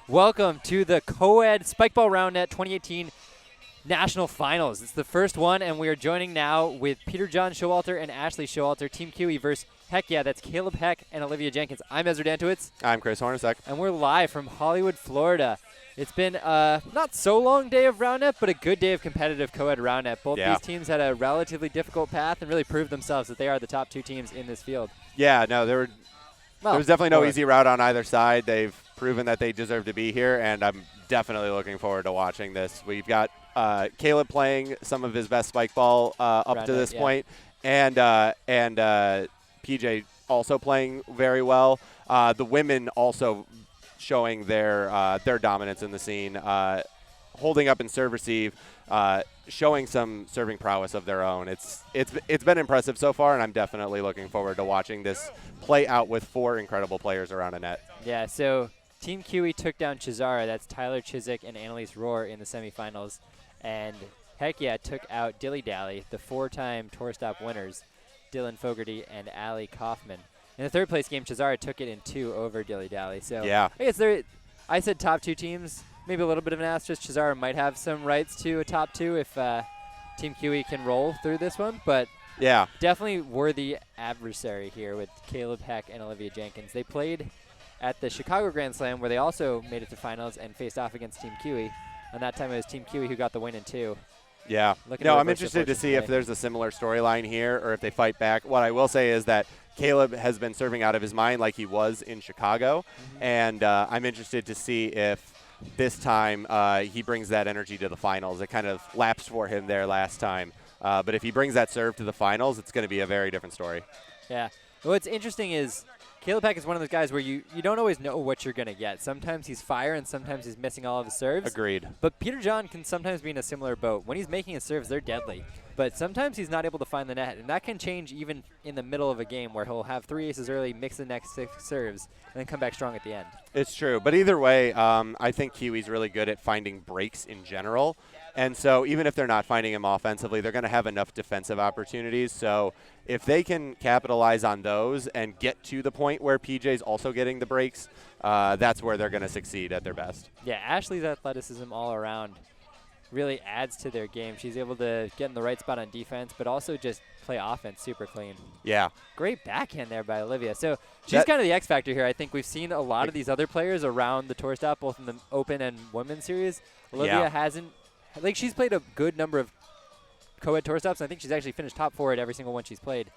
Welcome to the Coed Spikeball Round Net 2018 National Finals. It's the first one, and we are joining now with Peter John Showalter and Ashley Showalter, Team Kiwi versus Heck Yeah. That's Caleb Heck and Olivia Jenkins. I'm Ezra Dantowitz. I'm Chris Hornacek. And we're live from Hollywood, Florida. It's been a not so long day of Round Net, but a good day of competitive Coed Round Net. Both these teams had a relatively difficult path and really proved themselves that they are the top two teams in this field. Yeah, no, there was definitely no easy route on either side. They've proven that they deserve to be here, and I'm definitely looking forward to watching this. We've got Caleb playing some of his best spike ball up to this point, and PJ also playing very well. The women also showing their dominance in the scene, holding up in serve receive, showing some serving prowess of their own. It's been impressive so far, and I'm definitely looking forward to watching this play out with four incredible players around a net. Yeah, so Team Kiwi took down Chisara. That's Tyler Chiswick and Annalise Rohr in the semifinals. And Heck Yeah took out Dilly Dally, the four-time tour stop winners, Dylan Fogarty and Allie Kaufman. In the third place game, Chisara took it in 2 over Dilly Dally. So yeah, I guess I said top two teams, maybe a little bit of an asterisk. Chisara might have some rights to a top two if Team Kiwi can roll through this one. But yeah, definitely worthy adversary here with Caleb Heck and Olivia Jenkins. They played at the Chicago Grand Slam, where they also made it to finals and faced off against Team Kiwi. And that time it was Team Kiwi who got the win in 2. Yeah. I'm interested to see if there's a similar storyline here or if they fight back. What I will say is that Caleb has been serving out of his mind like he was in Chicago, and I'm interested to see if this time he brings that energy to the finals. It kind of lapsed for him there last time. But if he brings that serve to the finals, it's going to be a very different story. Yeah. What's interesting is Caleb Heck is one of those guys where you don't always know what you're going to get. Sometimes he's fire and sometimes he's missing all of his serves. Agreed. But Peter John can sometimes be in a similar boat. When he's making his serves, they're deadly. But sometimes he's not able to find the net, and that can change even in the middle of a game where he'll have 3 aces early, mix the next 6 serves, and then come back strong at the end. It's true. But either way, I think Kiwi's really good at finding breaks in general. And so even if they're not finding him offensively, they're going to have enough defensive opportunities. So if they can capitalize on those and get to the point where PJ's also getting the breaks, that's where they're going to succeed at their best. Yeah, Ashley's athleticism all around really adds to their game. She's able to get in the right spot on defense, but also just play offense super clean. Yeah. Great backhand there by Olivia. So she's kind of the X factor here. I think we've seen a lot of these other players around the tour stop, both in the Open and Women's Series. Olivia hasn't. I think she's played a good number of co-ed tour stops, and I think she's actually finished top 4 at every single one she's played,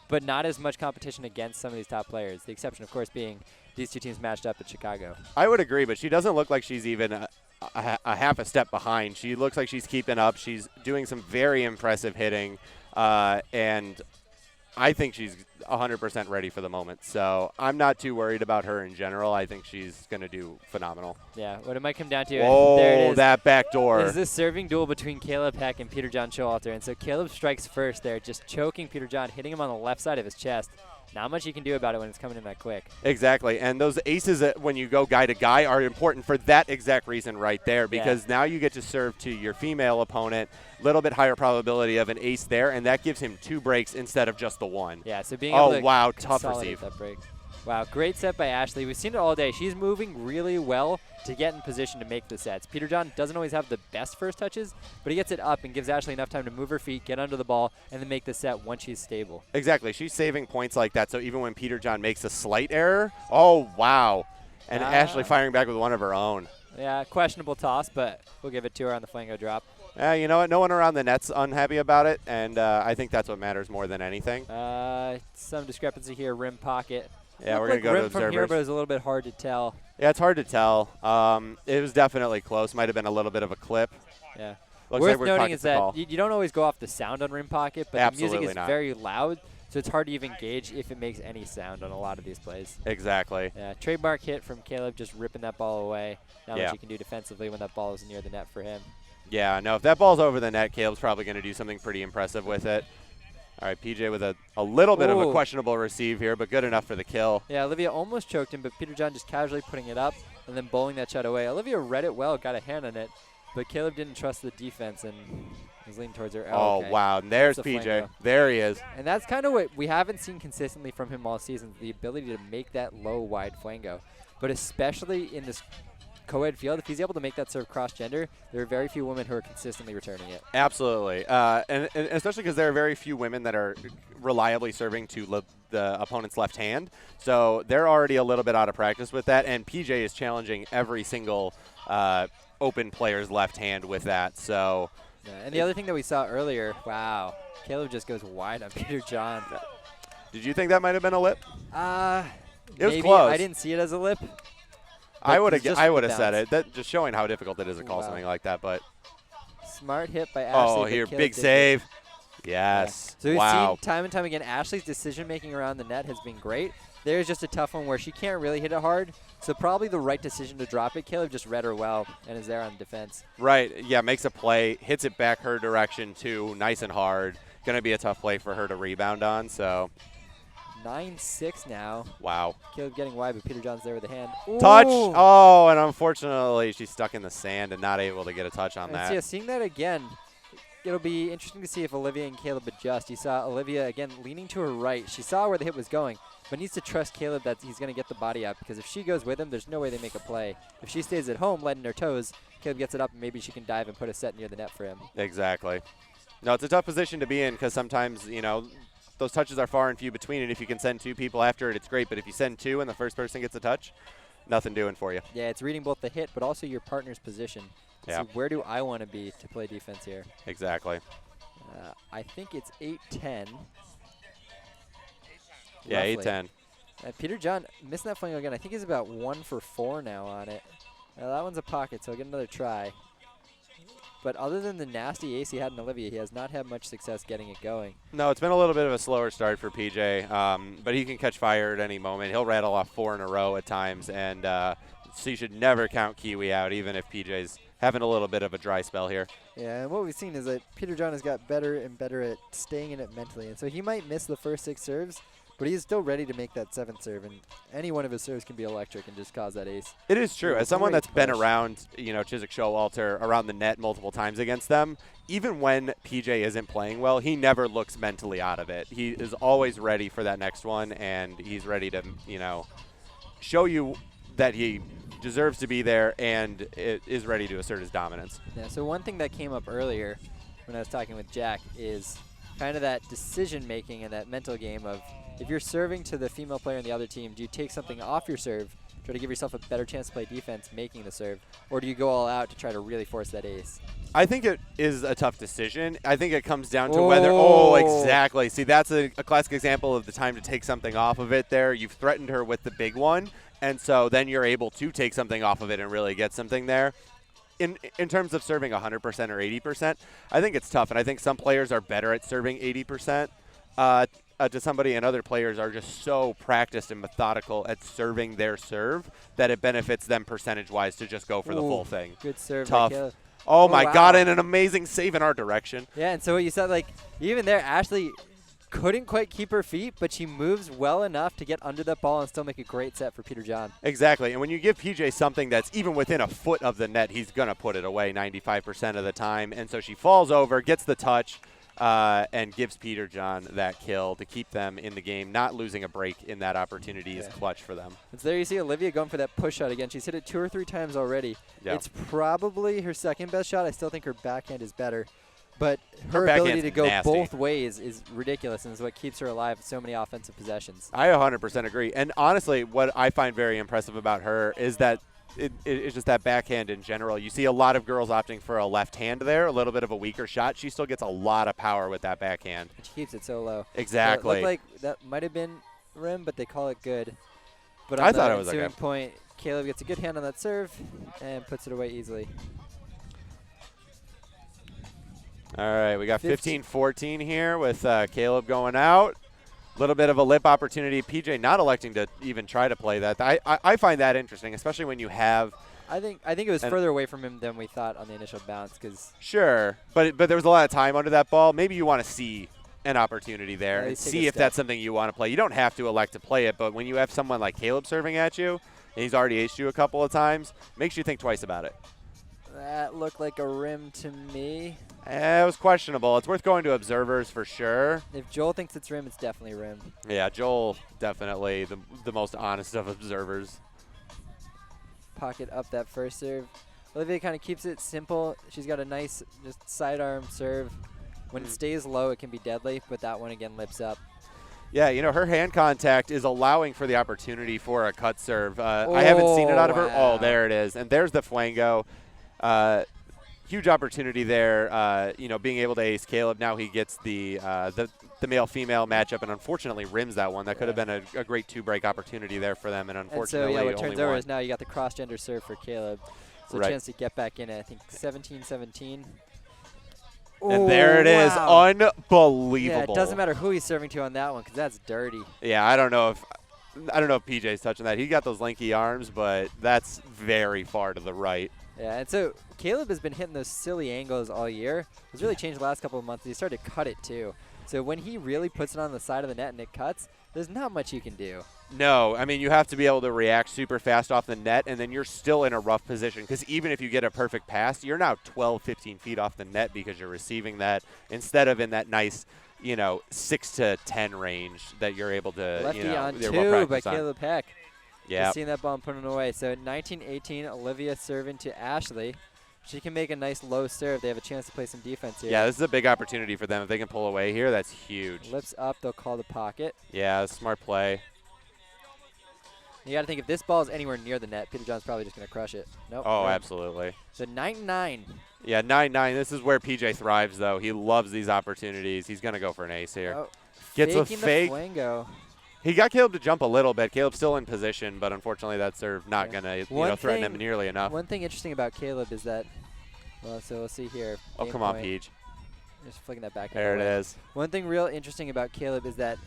but not as much competition against some of these top players, the exception, of course, being these two teams matched up at Chicago. I would agree, but she doesn't look like she's even a half a step behind. She looks like she's keeping up. She's doing some very impressive hitting, and I think she's 100% ready for the moment. So I'm not too worried about her in general. I think she's going to do phenomenal. Yeah, what it might come down to, oh, there it is, that back door. Is this serving duel between Caleb Heck and Peter John Showalter. And so Caleb strikes first there, just choking Peter John, hitting him on the left side of his chest. Not much you can do about it when it's coming in that quick. Exactly. And those aces, when you go guy to guy, are important for that exact reason right there, because now you get to serve to your female opponent. A little bit higher probability of an ace there, and that gives him 2 breaks instead of just the 1. Yeah, so being able to tough receive. That break. Wow, great set by Ashley. We've seen it all day. She's moving really well to get in position to make the sets. Peter John doesn't always have the best first touches, but he gets it up and gives Ashley enough time to move her feet, get under the ball, and then make the set once she's stable. Exactly. She's saving points like that, so even when Peter John makes a slight error, oh, wow. And Ashley firing back with one of her own. Yeah, questionable toss, but we'll give it to her on the flango drop. You know what? No one around the net's unhappy about it, and I think that's what matters more than anything. Some discrepancy here, rim pocket. Yeah, we're going to go to observers. From here, but it was a little bit hard to tell. Yeah, it's hard to tell. It was definitely close. Might have been a little bit of a clip. Yeah. Looks Worth like noting is that you don't always go off the sound on rim pocket, but the music is very loud, so it's hard to even gauge if it makes any sound on a lot of these plays. Exactly. Yeah, trademark hit from Caleb, just ripping that ball away. Not much you can do defensively when that ball is near the net for him. Yeah, no, if that ball's over the net, Caleb's probably going to do something pretty impressive with it. All right, PJ with a little bit of a questionable receive here, but good enough for the kill. Yeah, Olivia almost choked him, but Peter John just casually putting it up and then bowling that shot away. Olivia read it well, got a hand on it, but Caleb didn't trust the defense and was leaning towards her. Oh, okay. wow. And there's PJ. Flango. There he is. And that's kind of what we haven't seen consistently from him all season, the ability to make that low, wide flango. But especially in this co-ed field, if he's able to make that serve cross-gender, there are very few women who are consistently returning it. Absolutely. And especially because there are very few women that are reliably serving to the opponent's left hand. So they're already a little bit out of practice with that. And PJ is challenging every single open player's left hand with that. So. Yeah, and the other thing that we saw earlier, wow, Caleb just goes wide on Peter John. Did you think that might have been a lip? It was maybe. close. I didn't see it as a lip. I would have said it. That just showing how difficult it is to call something like that. But smart hit by Ashley. Oh, here, big save. Yes. Yeah. So we've seen time and time again, Ashley's decision-making around the net has been great. There's just a tough one where she can't really hit it hard. So probably the right decision to drop it. Caleb just read her well and is there on defense. Right. Yeah, makes a play, hits it back her direction too, nice and hard. Going to be a tough play for her to rebound on. So 9-6 now. Wow. Caleb getting wide, but Peter John's there with a hand. Ooh. Touch. Oh, and unfortunately she's stuck in the sand and not able to get a touch on that. Yeah, seeing that again, it'll be interesting to see if Olivia and Caleb adjust. You saw Olivia, again, leaning to her right. She saw where the hit was going, but needs to trust Caleb that he's going to get the body up, because if she goes with him, there's no way they make a play. If she stays at home, letting her toes, Caleb gets it up, and maybe she can dive and put a set near the net for him. Exactly. No, it's a tough position to be in because sometimes, you know, those touches are far and few between, and if you can send two people after it, it's great. But if you send two and the first person gets a touch, nothing doing for you. Yeah, it's reading both the hit but also your partner's position. Yeah. So where do I want to be to play defense here? Exactly. I think it's 8-10. Yeah, 8-10. Peter John missing that fling again. I think he's about 1 for 4 now on it. That one's a pocket, so I'll get another try. But other than the nasty ace he had in Olivia, he has not had much success getting it going. No, it's been a little bit of a slower start for PJ, but he can catch fire at any moment. He'll rattle off 4 in a row at times, and so you should never count Kiwi out, even if PJ's having a little bit of a dry spell here. Yeah, and what we've seen is that Peter John has got better and better at staying in it mentally. And so he might miss the first 6 serves, but he's still ready to make that 7th serve. And any one of his serves can be electric and just cause that ace. It is true. As someone that's been around, you know, Chiswick Showalter, around the net multiple times against them, even when PJ isn't playing well, he never looks mentally out of it. He is always ready for that next one, and he's ready to, you know, show you that he deserves to be there and is ready to assert his dominance. Yeah, so one thing that came up earlier when I was talking with Jack is kind of that decision-making and that mental game of if you're serving to the female player on the other team, do you take something off your serve, try to give yourself a better chance to play defense making the serve, or do you go all out to try to really force that ace? I think it is a tough decision. I think it comes down to whether – oh, exactly. See, that's a classic example of the time to take something off of it there. You've threatened her with the big one, and so then you're able to take something off of it and really get something there. In terms of serving 100% or 80%, I think it's tough, and I think some players are better at serving 80% to somebody, and other players are just so practiced and methodical at serving their serve that it benefits them percentage-wise to just go for the full thing. Good serve. Tough. Oh, my God, and an amazing save in our direction. Yeah, and so what you said, like, even there, Ashley couldn't quite keep her feet, but she moves well enough to get under that ball and still make a great set for Peter John. Exactly, and when you give PJ something that's even within a foot of the net, he's going to put it away 95% of the time. And so she falls over, gets the touch, and gives Peter John that kill to keep them in the game. Not losing a break in that opportunity is clutch for them. And so there you see Olivia going for that push shot again. She's hit it 2 or 3 times already. Yep. It's probably her second best shot. I still think her backhand is better. But her ability to go both ways is ridiculous and is what keeps her alive with so many offensive possessions. I 100% agree. And honestly, what I find very impressive about her is that it's just that backhand in general. You see a lot of girls opting for a left hand there, a little bit of a weaker shot. She still gets a lot of power with that backhand. She keeps it so low. Exactly. So it looked like that might have been rim, but they call it good. But I thought it was okay. okay. At point, Caleb gets a good hand on that serve and puts it away easily. All right, we got 15-14 here with Caleb going out. A little bit of a lip opportunity. PJ not electing to even try to play that. I find that interesting, especially when you have. I think it was further away from him than we thought on the initial bounce. Sure, but there was a lot of time under that ball. Maybe you want to see an opportunity there and see if that's something you want to play. You don't have to elect to play it, but when you have someone like Caleb serving at you, and he's already aced you a couple of times, makes you think twice about it. That looked like a rim to me. It was questionable. It's worth going to observers for sure. If Joel thinks it's rim, it's definitely rim. Yeah, Joel definitely the most honest of observers. pocket up that first serve. Olivia kind of keeps it simple. She's got a nice just sidearm serve. When it stays low, it can be deadly, but that one again lips up. Yeah, you know, her hand contact is allowing for the opportunity for a cut serve. I haven't seen it out of her. Oh, there it is. And there's the flango. Huge opportunity there, you know, being able to ace Caleb. Now he gets the male-female matchup and unfortunately rims that one. That could have been a great two-break opportunity there for them, and unfortunately so, yeah, what turns over one. is now you got the cross-gender serve for Caleb. So a chance to get back in it, I think 17-17. And there it is. Unbelievable. Yeah, it doesn't matter who he's serving to on that one because that's dirty. Yeah, I don't know if PJ's touching that. He got those lanky arms, but that's very far to the right. Yeah, and so Caleb has been hitting those silly angles all year. It's really changed the last couple of months. He started to cut it too. So when he really puts it on the side of the net and it cuts, there's not much you can do. No, I mean, you have to be able to react super fast off the net, and then you're still in a rough position because even if you get a perfect pass, you're now 12, 15 feet off the net because you're receiving that instead of in that nice, you know, 6 to 10 range that you're able to, Lefty you know, on they're 2 well by practiced on. Caleb Heck. Yeah. Just seeing that ball and putting it away. So 19-18, Olivia serving to Ashley. She can make a nice low serve. They have a chance to play some defense here. Yeah, this is a big opportunity for them. If they can pull away here, that's huge. Lips up, they'll call the pocket. Yeah, smart play. You got to think if this ball is anywhere near the net, Peter John's probably just going to crush it. Nope. Oh, absolutely. So 9-9. Yeah, 9-9. This is where PJ thrives, though. He loves these opportunities. He's going to go for an ace here. Oh, Gets a faking fake. The flango. He got Caleb to jump a little bit. Caleb's still in position, but unfortunately that serve not going to threaten him nearly enough. One thing interesting about Caleb is that, well, so we'll see here. Oh, come on, Peach. Just flicking that back. There it is. One thing real interesting about Caleb is that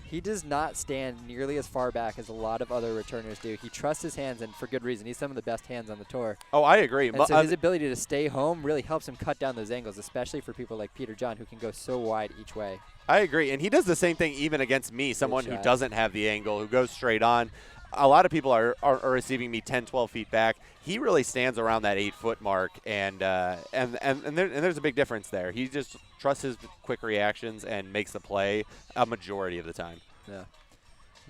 he does not stand nearly as far back as a lot of other returners do. He trusts his hands, and for good reason. He's some of the best hands on the tour. Oh, I agree. And so his ability to stay home really helps him cut down those angles, especially for people like Peter John, who can go so wide each way. I agree. And he does the same thing even against me, someone who doesn't have the angle, who goes straight on. A lot of people are receiving me 10, 12 feet back. He really stands around that 8-foot mark, and there's a big difference there. He just trusts his quick reactions and makes the play a majority of the time. Yeah.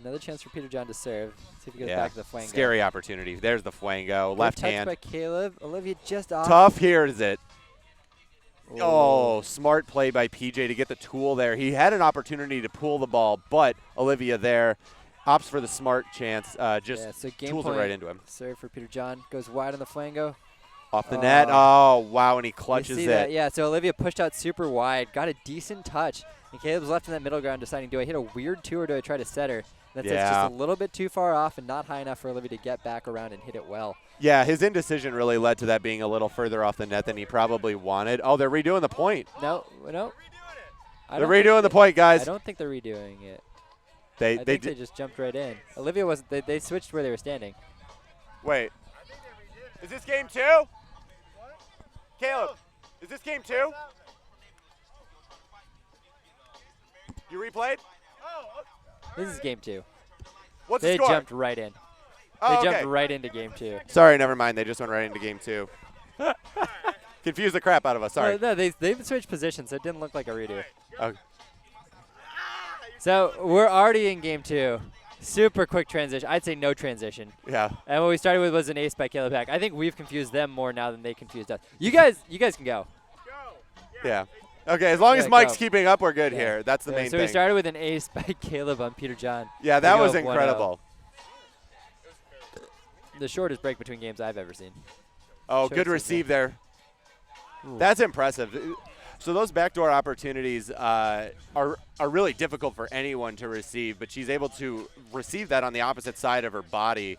Another chance for Peter John to serve. See if he goes back to the flango. Scary opportunity. There's the flango. Left hand. Touched by Caleb. Olivia just off. Tough. Here is it. Oh, smart play by PJ to get the tool there. He had an opportunity to pull the ball, but Olivia there opts for the smart chance. So tools it right into him. Serve for Peter John. Goes wide on the flango. Off the net. Oh, wow, and he clutches it. That? Yeah, so Olivia pushed out super wide, got a decent touch, and Caleb's left in that middle ground deciding, do I hit a weird two or do I try to set her? That's just a little bit too far off and not high enough for Olivia to get back around and hit it well. Yeah, his indecision really led to that being a little further off the net than he probably wanted. Oh, they're redoing the point. No. They're redoing the point, guys. I don't think they're redoing it. They just jumped right in. Olivia wasn't. They switched where they were standing. Wait. Is this game 2? Caleb, is this game 2? You replayed? This is game 2. What's the score? They jumped right in. They jumped right into game 2. Sorry, never mind. They just went right into game 2. Confused the crap out of us. Sorry. No, they've switched positions, so it didn't look like a redo. Okay. So we're already in game 2. Super quick transition. I'd say no transition. Yeah. And what we started with was an ace by Caleb Heck. I think we've confused them more now than they confused us. You guys can go. Yeah. Okay, as long as Mike's keeping up, we're good here. That's the main thing. So we started with an ace by Caleb on Peter John. Yeah, that was incredible. The shortest break between games I've ever seen. Oh, good receive there. Ooh. That's impressive. So those backdoor opportunities are really difficult for anyone to receive, but she's able to receive that on the opposite side of her body,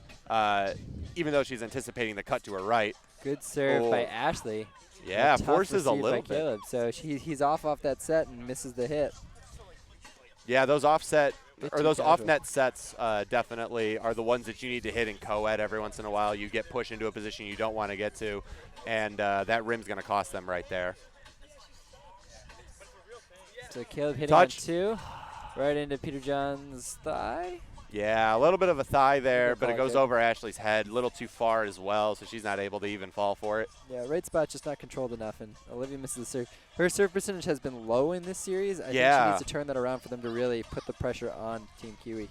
even though she's anticipating the cut to her right. Good serve by Ashley. Yeah, forces a little bit. Caleb. So he's off that set and misses the hit. Yeah, those offset or those off-net sets definitely are the ones that you need to hit in co-ed every once in a while. You get pushed into a position you don't want to get to, and that rim's going to cost them right there. So Caleb hitting on 2, right into Peter John's thigh. Yeah, a little bit of a thigh there, but it goes over Ashley's head, a little too far as well, so she's not able to even fall for it. Yeah, right spot's just not controlled enough, and Olivia misses the serve. Her serve percentage has been low in this series. I think she needs to turn that around for them to really put the pressure on Team Kiwi.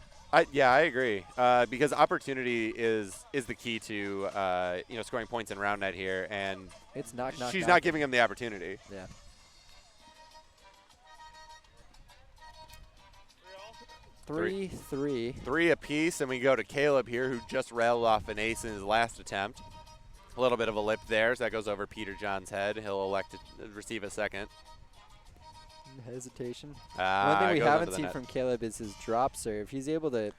Yeah, I agree. Because opportunity is the key to scoring points in round net here, and it's knock. She's not giving him the opportunity. Yeah. 3-3. 3 apiece, and we go to Caleb here, who just railed off an ace in his last attempt. A little bit of a lip there, so that goes over Peter John's head. He'll elect to receive a second. Hesitation. One thing we haven't seen net. from Caleb is his drop serve. He's able to.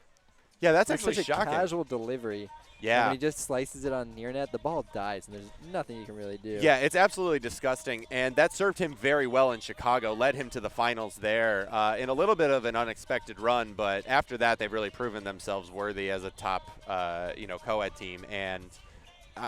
Yeah, that's actually such shocking. A casual delivery. Yeah. When he just slices it on near net, the ball dies, and there's nothing you can really do. Yeah, it's absolutely disgusting, and that served him very well in Chicago, led him to the finals there in a little bit of an unexpected run, but after that they've really proven themselves worthy as a top, co-ed team, and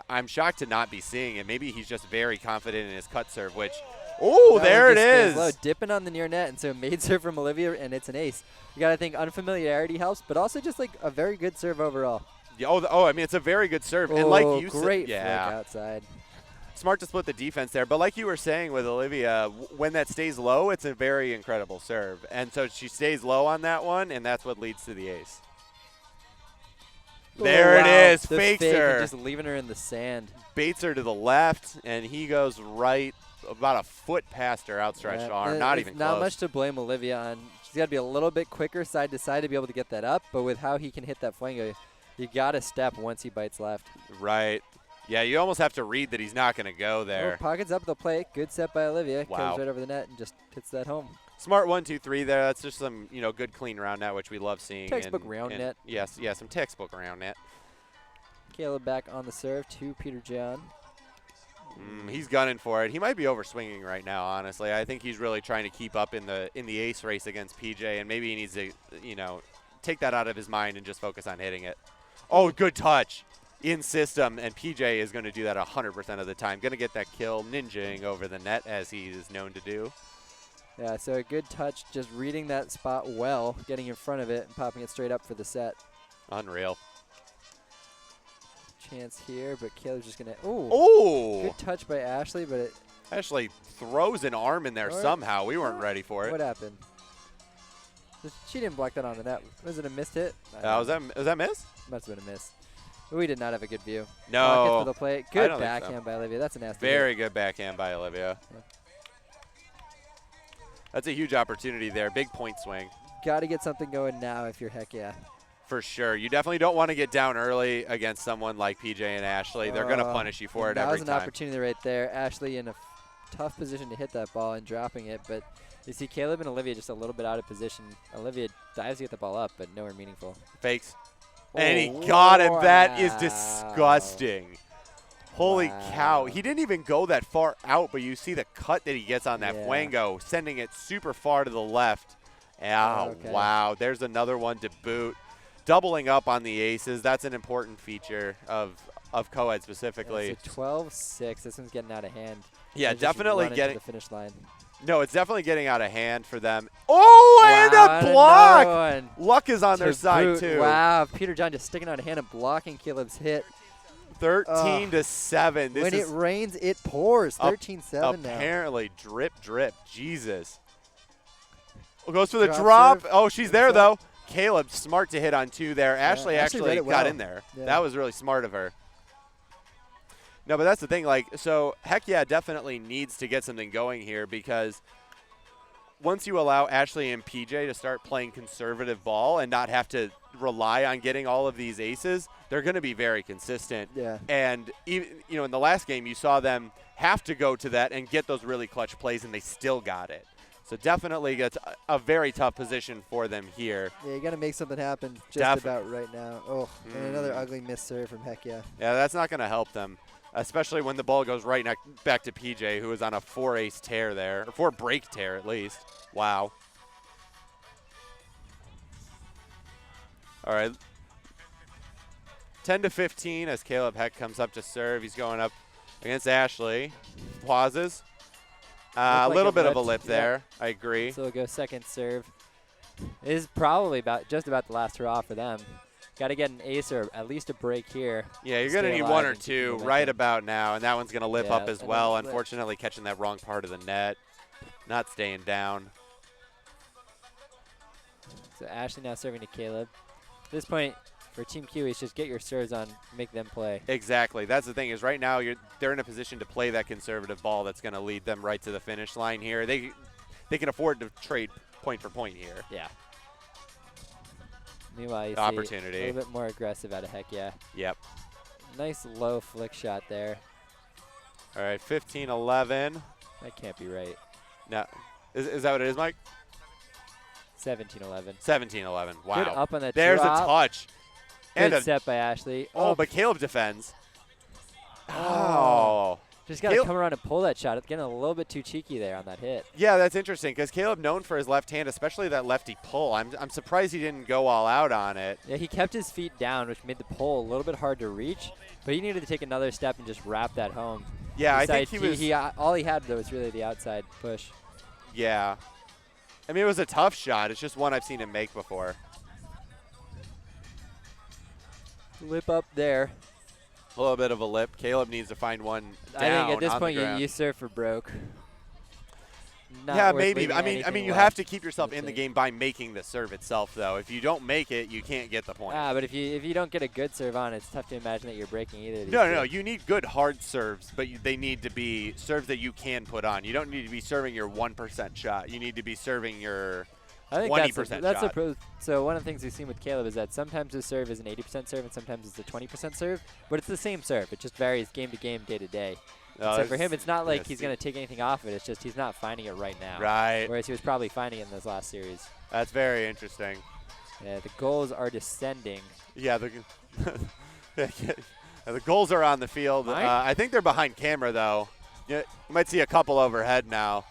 I'm shocked to not be seeing it. Maybe he's just very confident in his cut serve, which, there it is. Low, dipping on the near net, and so made serve from Olivia, and it's an ace. You got to think unfamiliarity helps, but also just like a very good serve overall. I mean, it's a very good serve. And like you said, great flick outside. Smart to split the defense there. But like you were saying with Olivia, when that stays low, it's a very incredible serve. And so she stays low on that one, and that's what leads to the ace. There it is. Fakes her. Just leaving her in the sand. Baits her to the left, and he goes right about a foot past her outstretched arm. Not even close. Not much to blame Olivia on. She's got to be a little bit quicker side to side to be able to get that up. But with how he can hit that flango, you got to step once he bites left. Right. Yeah, you almost have to read that he's not going to go there. Pockets up the plate. Good set by Olivia. Wow. Comes right over the net and just hits that home. Smart 1-2-3 there. That's just some, good clean round net, which we love seeing. Textbook round net. Yes, some textbook round net. Caleb back on the serve to Peter John. He's gunning for it. He might be overswinging right now, honestly. I think he's really trying to keep up in the ace race against PJ, and maybe he needs to, take that out of his mind and just focus on hitting it. Oh, good touch in system, and PJ is going to do that 100% of the time. Going to get that kill, ninjaing over the net as he is known to do. Yeah, so a good touch, just reading that spot well, getting in front of it, and popping it straight up for the set. Unreal. Chance here, but Caleb's just going to. Oh! Good touch by Ashley, but it. Ashley throws an arm in there somehow. We weren't ready for it. What happened? She didn't block that on the net. Was it a missed hit? Was that miss? Must have been a miss. We did not have a good view. No. Pocket for the plate. Good backhand by Olivia. That's a nasty Very hit. good backhand by Olivia. Yeah. That's a huge opportunity there. Big point swing. Got to get something going now if you're Heck Yeah. For sure. You definitely don't want to get down early against someone like PJ and Ashley. They're going to punish you for it every time. That was an opportunity right there. Ashley in a tough position to hit that ball and dropping it, but you see Caleb and Olivia just a little bit out of position. Olivia dives to get the ball up, but nowhere meaningful. Fakes. And he got it. That is disgusting. Holy cow. He didn't even go that far out, but you see the cut that he gets on that flango, sending it super far to the left. Wow. There's another one to boot. Doubling up on the aces. That's an important feature of Coed specifically. Yeah, so 12-6. This one's getting out of hand. Yeah, definitely getting to the finish line. No, it's definitely getting out of hand for them. Oh, and a block! Luck is on their side, too. Wow, Peter John just sticking out a hand and blocking Caleb's hit. 13-7. When it rains, it pours. 13-7 now. Apparently, drip. Jesus. Goes for the drop. Oh, she's there, though. Caleb, smart to hit on two there. Ashley actually got in there. Yeah. That was really smart of her. No, but that's the thing. So Heck Yeah definitely needs to get something going here, because once you allow Ashley and PJ to start playing conservative ball and not have to rely on getting all of these aces, they're going to be very consistent. Yeah. And even, in the last game, you saw them have to go to that and get those really clutch plays, and they still got it. So definitely gets a very tough position for them here. Yeah, you got to make something happen just about right now. Oh, and another ugly miss serve from Heck Yeah. Yeah, that's not going to help them, especially when the ball goes right back to PJ, who is on a 4-ace tear there, or 4-break tear at least. Wow. All right. 10-15 as Caleb Heck comes up to serve. He's going up against Ashley. Pauses. A little bit of a lip there. I agree. So we'll go second serve. It is probably just about the last hurrah for them. Got to get an ace or at least a break here. Yeah, you're going to need one or two right about now, and that one's going to lip up as well. Unfortunately, catching that wrong part of the net. Not staying down. So Ashley now serving to Caleb. At this point, for Team Kiwi, it's just get your serves on, make them play. Exactly. That's the thing is right now they're in a position to play that conservative ball that's going to lead them right to the finish line here. They can afford to trade point for point here. Yeah. Meanwhile, you opportunity. See a little bit more aggressive out of Heck Yeah. Yep. Nice low flick shot there. All right, 15-11. That can't be right. No. Is that what it is, Mike? 17-11. 17-11. Wow. Good up on that There's drop. a touch. Good And set by Ashley. Oh, but Caleb defends. Oh. Just got to come around and pull that shot. It's getting a little bit too cheeky there on that hit. Yeah, that's interesting because Caleb known for his left hand, especially that lefty pull. I'm surprised he didn't go all out on it. Yeah, he kept his feet down, which made the pull a little bit hard to reach, but he needed to take another step and just wrap that home. Yeah, Besides, I think he all he had, though, was really the outside push. Yeah. I mean, it was a tough shot. It's just one I've seen him make before. Lip up there. A little bit of a lip. Caleb needs to find one down. I think at this point you serve for broke. Not maybe. I mean, you have to keep yourself in the game by making the serve itself, though. If you don't make it, you can't get the point. But if you don't get a good serve on, it's tough to imagine that you're breaking either. No. You need good hard serves, but they need to be serves that you can put on. You don't need to be serving your 1% shot. You need to be serving your 20% shot. So one of the things we've seen with Caleb is that sometimes his serve is an 80% serve and sometimes it's a 20% serve, but it's the same serve. It just varies game to game, day to day. So for him, it's not like he's going to take anything off it. It's just he's not finding it right now. Right. Whereas he was probably finding it in this last series. That's very interesting. Yeah, the goals are descending. Yeah, the goals are on the field. I think they're behind camera, though. You might see a couple overhead now.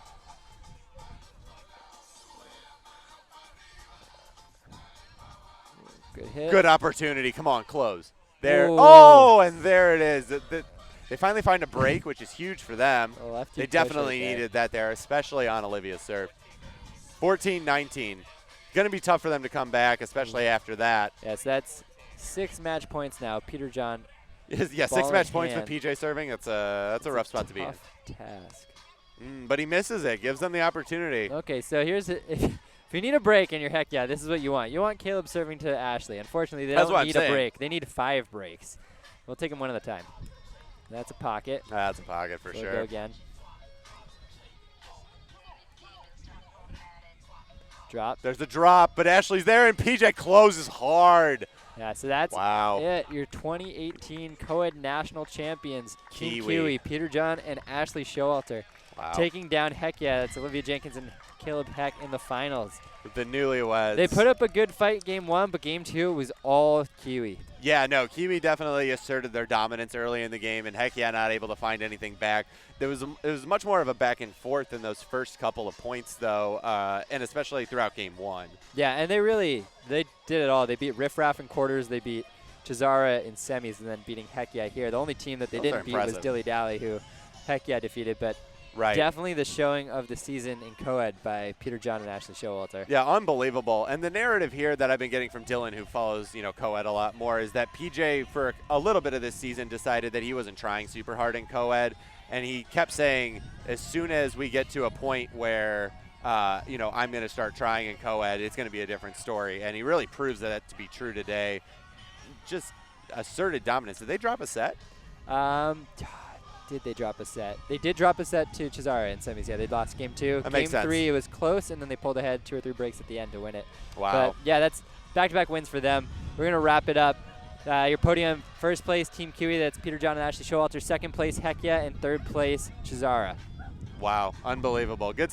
Good hit. Good opportunity. Come on, close. There. Ooh. Oh, and there it is. They finally find a break, which is huge for them. They definitely needed that there, especially on Olivia's serve. 14-19. Going to be tough for them to come back, especially after that. Yes, that's 6 match points now. Peter John. Yeah, 6 match points with PJ serving. That's a rough spot to be in. Tough task. But he misses it. Gives them the opportunity. Okay, so here's if you need a break in your Heck Yeah, this is what you want. You want Caleb serving to Ashley. Unfortunately, they don't need a break. They need 5 breaks. We'll take them one at a time. That's a pocket. That's a pocket for sure. Go again. Drop. There's the drop, but Ashley's there, and PJ closes hard. Yeah, so that's wow. it. Your 2018 Coed National Champions, Team Kiwi, Peter John and Ashley Showalter. Wow. Taking down Heck Yeah. That's Olivia Jenkins and Caleb Heck in the finals. With the newlyweds. They put up a good fight game 1, but game 2 was all Kiwi. Yeah, no, Kiwi definitely asserted their dominance early in the game, and Heck Yeah not able to find anything back. It was much more of a back and forth in those first couple of points, though, and especially throughout game 1. Yeah, and they did it all. They beat Riff Raff in quarters. They beat Cesara in semis, and then beating Heck Yeah here. The only team that they didn't beat was Dilly Dally, who Heck Yeah defeated, but definitely the showing of the season in Coed by Peter John and Ashley Showalter. Yeah, unbelievable. And the narrative here that I've been getting from Dylan, who follows Coed a lot more, is that PJ for a little bit of this season decided that he wasn't trying super hard in Coed, and he kept saying, as soon as we get to a point where I'm going to start trying in Coed, it's going to be a different story. And he really proves that to be true today. Just asserted dominance. Did they drop a set? Did they drop a set? They did drop a set to Cesara in semis. Yeah, they lost game 2. That makes sense. Game 3, it was close, and then they pulled ahead 2 or 3 breaks at the end to win it. Wow. But, yeah, that's back-to-back wins for them. We're going to wrap it up. Your podium, first place, Team Kiwi. That's Peter John and Ashley Showalter. Second place, Heck Yeah. And third place, Cesara. Wow. Unbelievable. Good